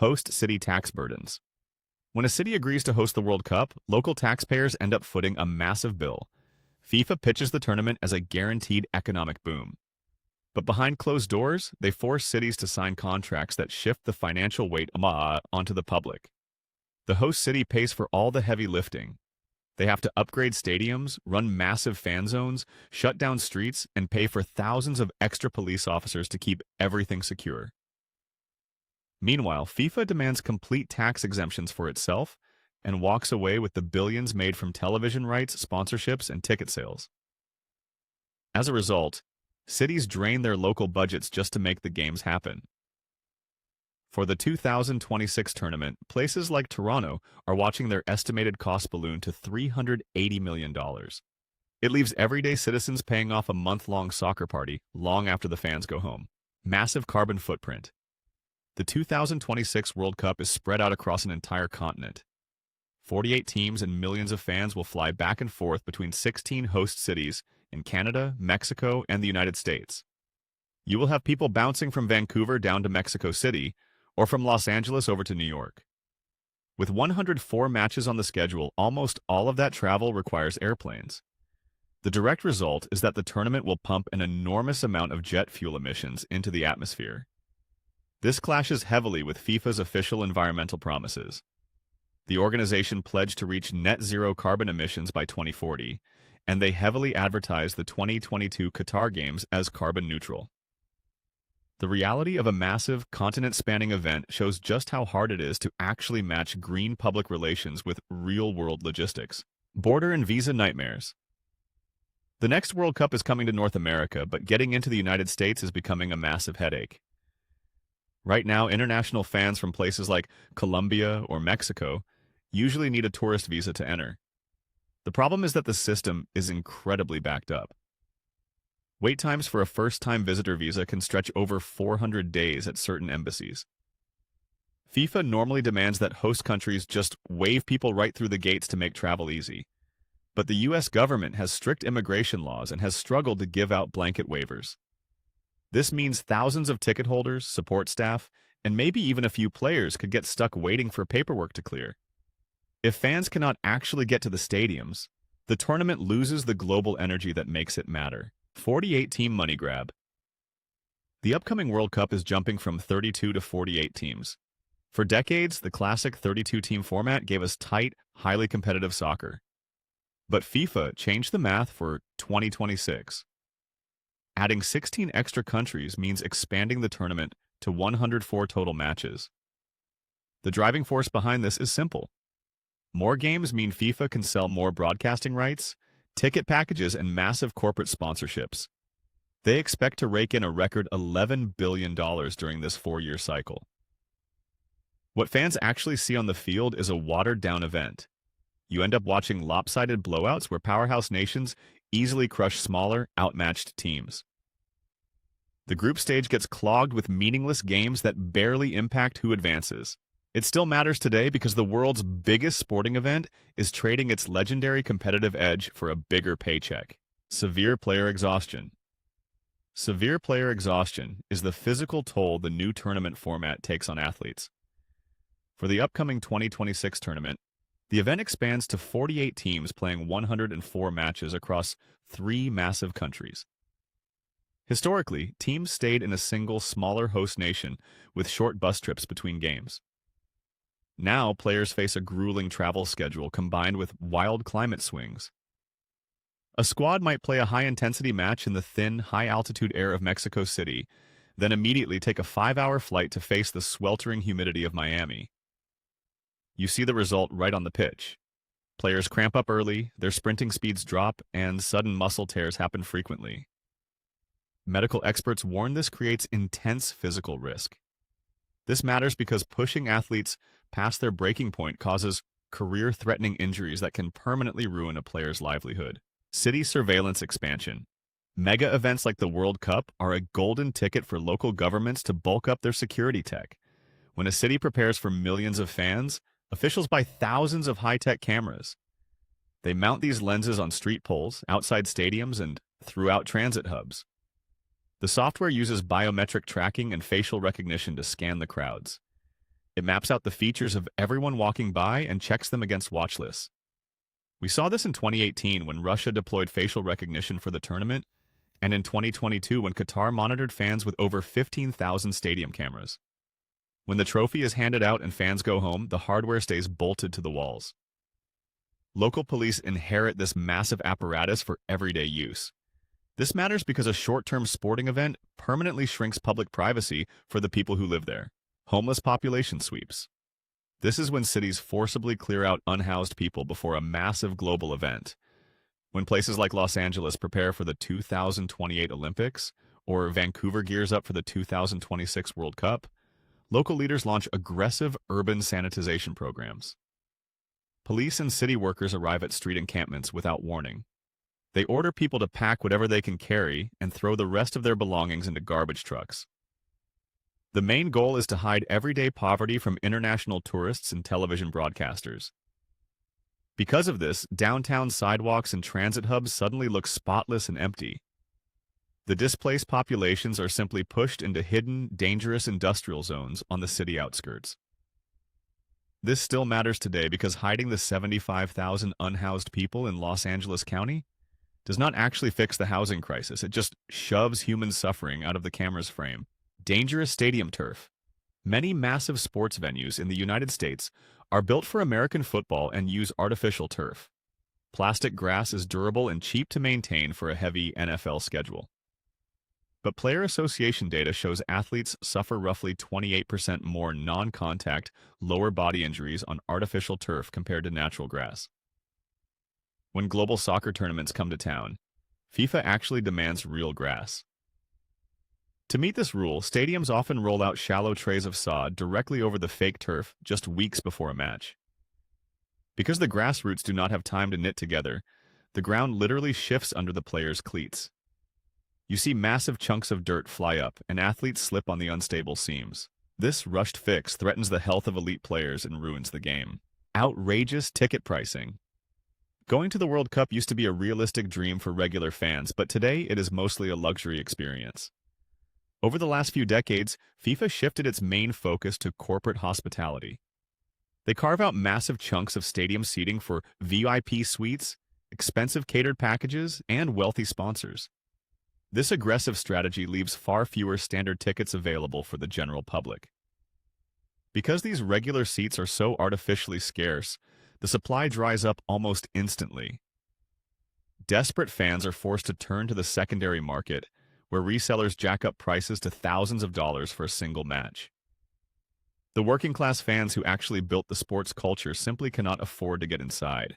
Host city tax burdens. When a city agrees to host the World Cup, local taxpayers end up footing a massive bill. FIFA pitches the tournament as a guaranteed economic boom. But behind closed doors, they force cities to sign contracts that shift the financial weight onto the public. The host city pays for all the heavy lifting. They have to upgrade stadiums, run massive fan zones, shut down streets, and pay for thousands of extra police officers to keep everything secure. Meanwhile, FIFA demands complete tax exemptions for itself and walks away with the billions made from television rights, sponsorships, and ticket sales. As a result, cities drain their local budgets just to make the games happen. For the 2026 tournament, places like Toronto are watching their estimated cost balloon to $380 million. It leaves everyday citizens paying off a month-long soccer party long after the fans go home. Massive carbon footprint. The 2026 World Cup is spread out across an entire continent. 48 teams and millions of fans will fly back and forth between 16 host cities in Canada, Mexico, and the United States. You will have people bouncing from Vancouver down to Mexico City, or from Los Angeles over to New York. With 104 matches on the schedule, almost all of that travel requires airplanes. The direct result is that the tournament will pump an enormous amount of jet fuel emissions into the atmosphere. This clashes heavily with FIFA's official environmental promises. The organization pledged to reach net zero carbon emissions by 2040, and they heavily advertise the 2022 Qatar Games as carbon neutral. The reality of a massive, continent-spanning event shows just how hard it is to actually match green public relations with real-world logistics. Border and visa nightmares. The next World Cup is coming to North America, but getting into the United States is becoming a massive headache. Right now, international fans from places like Colombia or Mexico usually need a tourist visa to enter. The problem is that the system is incredibly backed up. Wait times for a first-time visitor visa can stretch over 400 days at certain embassies. FIFA normally demands that host countries just wave people right through the gates to make travel easy. But the US government has strict immigration laws and has struggled to give out blanket waivers. This means thousands of ticket holders, support staff, and maybe even a few players could get stuck waiting for paperwork to clear. If fans cannot actually get to the stadiums, the tournament loses the global energy that makes it matter. 48-team money grab. The upcoming World Cup is jumping from 32 to 48 teams. For decades, the classic 32-team format gave us tight, highly competitive soccer. But FIFA changed the math for 2026. Adding 16 extra countries means expanding the tournament to 104 total matches. The driving force behind this is simple. More games mean FIFA can sell more broadcasting rights, ticket packages, and massive corporate sponsorships. They expect to rake in a record $11 billion during this 4-year cycle. What fans actually see on the field is a watered-down event. You end up watching lopsided blowouts where powerhouse nations easily crush smaller, outmatched teams. The group stage gets clogged with meaningless games that barely impact who advances. It still matters today because the world's biggest sporting event is trading its legendary competitive edge for a bigger paycheck. Severe player exhaustion. Severe player exhaustion is the physical toll the new tournament format takes on athletes. For the upcoming 2026 tournament, the event expands to 48 teams playing 104 matches across 3 massive countries. Historically, teams stayed in a single, smaller host nation with short bus trips between games. Now, players face a grueling travel schedule combined with wild climate swings. A squad might play a high-intensity match in the thin, high-altitude air of Mexico City, then immediately take a 5-hour flight to face the sweltering humidity of Miami. You see the result right on the pitch. Players cramp up early, their sprinting speeds drop, and sudden muscle tears happen frequently. Medical experts warn this creates intense physical risk. This matters because pushing athletes past their breaking point causes career-threatening injuries that can permanently ruin a player's livelihood. City surveillance expansion. Mega events like the World Cup are a golden ticket for local governments to bulk up their security tech. When a city prepares for millions of fans, officials buy thousands of high-tech cameras. They mount these lenses on street poles, outside stadiums, and throughout transit hubs. The software uses biometric tracking and facial recognition to scan the crowds. It maps out the features of everyone walking by and checks them against watch lists. We saw this in 2018 when Russia deployed facial recognition for the tournament, and in 2022 when Qatar monitored fans with over 15,000 stadium cameras. When the trophy is handed out and fans go home, the hardware stays bolted to the walls. Local police inherit this massive apparatus for everyday use. This matters because a short-term sporting event permanently shrinks public privacy for the people who live there. Homeless population sweeps. This is when cities forcibly clear out unhoused people before a massive global event. When places like Los Angeles prepare for the 2028 Olympics, or Vancouver gears up for the 2026 World Cup, local leaders launch aggressive urban sanitization programs. Police and city workers arrive at street encampments without warning. They order people to pack whatever they can carry and throw the rest of their belongings into garbage trucks. The main goal is to hide everyday poverty from international tourists and television broadcasters. Because of this, downtown sidewalks and transit hubs suddenly look spotless and empty. The displaced populations are simply pushed into hidden, dangerous industrial zones on the city outskirts. This still matters today because hiding the 75,000 unhoused people in Los Angeles County does not actually fix the housing crisis. It just shoves human suffering out of the camera's frame. Dangerous stadium turf. Many massive sports venues in the United States are built for American football and use artificial turf. Plastic grass is durable and cheap to maintain for a heavy NFL schedule. But player association data shows athletes suffer roughly 28% more non-contact, lower body injuries on artificial turf compared to natural grass. When global soccer tournaments come to town, FIFA actually demands real grass. To meet this rule, stadiums often roll out shallow trays of sod directly over the fake turf just weeks before a match. Because the grass roots do not have time to knit together, the ground literally shifts under the players' cleats. You see massive chunks of dirt fly up, and athletes slip on the unstable seams. This rushed fix threatens the health of elite players and ruins the game. Outrageous ticket pricing. Going to the World Cup used to be a realistic dream for regular fans, but today it is mostly a luxury experience. Over the last few decades, FIFA shifted its main focus to corporate hospitality. They carve out massive chunks of stadium seating for VIP suites, expensive catered packages, and wealthy sponsors. This aggressive strategy leaves far fewer standard tickets available for the general public. Because these regular seats are so artificially scarce, the supply dries up almost instantly. Desperate fans are forced to turn to the secondary market, where resellers jack up prices to thousands of dollars for a single match. The working-class fans who actually built the sports culture simply cannot afford to get inside.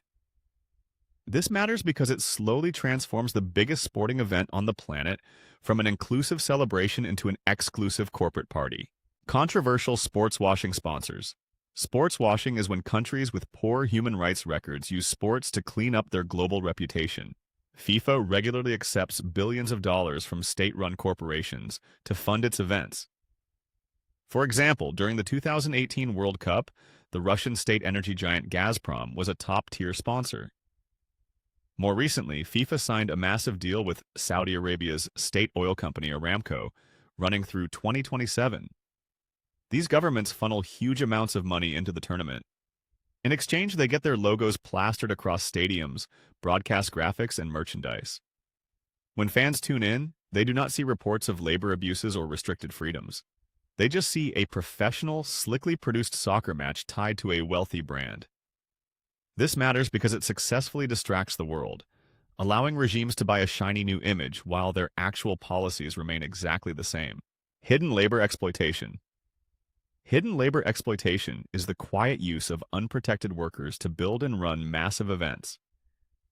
This matters because it slowly transforms the biggest sporting event on the planet from an inclusive celebration into an exclusive corporate party. Controversial sports washing sponsors. Sports washing is when countries with poor human rights records use sports to clean up their global reputation. FIFA regularly accepts billions of dollars from state-run corporations to fund its events. For example, during the 2018 World Cup, the Russian state energy giant Gazprom was a top-tier sponsor. More recently, FIFA signed a massive deal with Saudi Arabia's state oil company Aramco, running through 2027. These governments funnel huge amounts of money into the tournament. In exchange, they get their logos plastered across stadiums, broadcast graphics, and merchandise. When fans tune in, they do not see reports of labor abuses or restricted freedoms. They just see a professional, slickly produced soccer match tied to a wealthy brand. This matters because it successfully distracts the world, allowing regimes to buy a shiny new image while their actual policies remain exactly the same. Hidden labor exploitation. Hidden labor exploitation is the quiet use of unprotected workers to build and run massive events.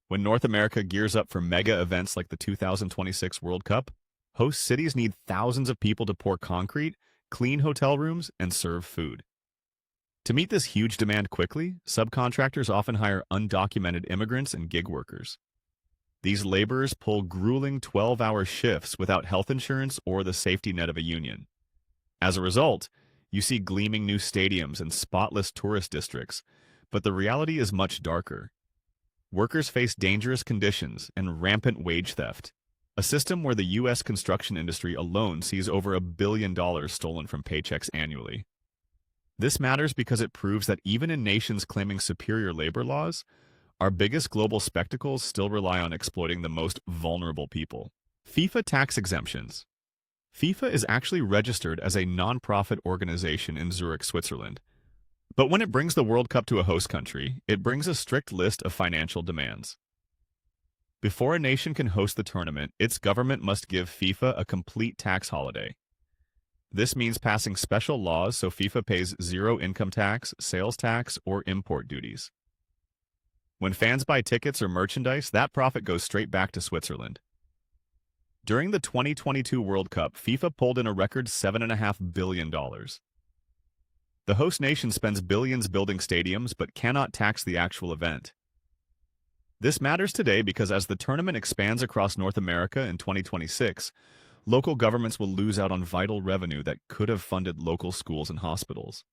When North America gears up for mega events like the 2026 World Cup, host cities need thousands of people to pour concrete, clean hotel rooms, and serve food. To meet this huge demand quickly, subcontractors often hire undocumented immigrants and gig workers. These laborers pull grueling 12-hour shifts without health insurance or the safety net of a union. As a result, you see gleaming new stadiums and spotless tourist districts, but the reality is much darker. Workers face dangerous conditions and rampant wage theft, a system where the U.S. construction industry alone sees over $1 billion stolen from paychecks annually. This matters because it proves that even in nations claiming superior labor laws, our biggest global spectacles still rely on exploiting the most vulnerable people. FIFA tax exemptions. FIFA is actually registered as a non-profit organization in Zurich, Switzerland. But when it brings the World Cup to a host country, it brings a strict list of financial demands. Before a nation can host the tournament, its government must give FIFA a complete tax holiday. This means passing special laws so FIFA pays zero income tax, sales tax, or import duties. When fans buy tickets or merchandise, that profit goes straight back to Switzerland. During the 2022 World Cup, FIFA pulled in a record $7.5 billion. The host nation spends billions building stadiums but cannot tax the actual event. This matters today because as the tournament expands across North America in 2026, local governments will lose out on vital revenue that could have funded local schools and hospitals.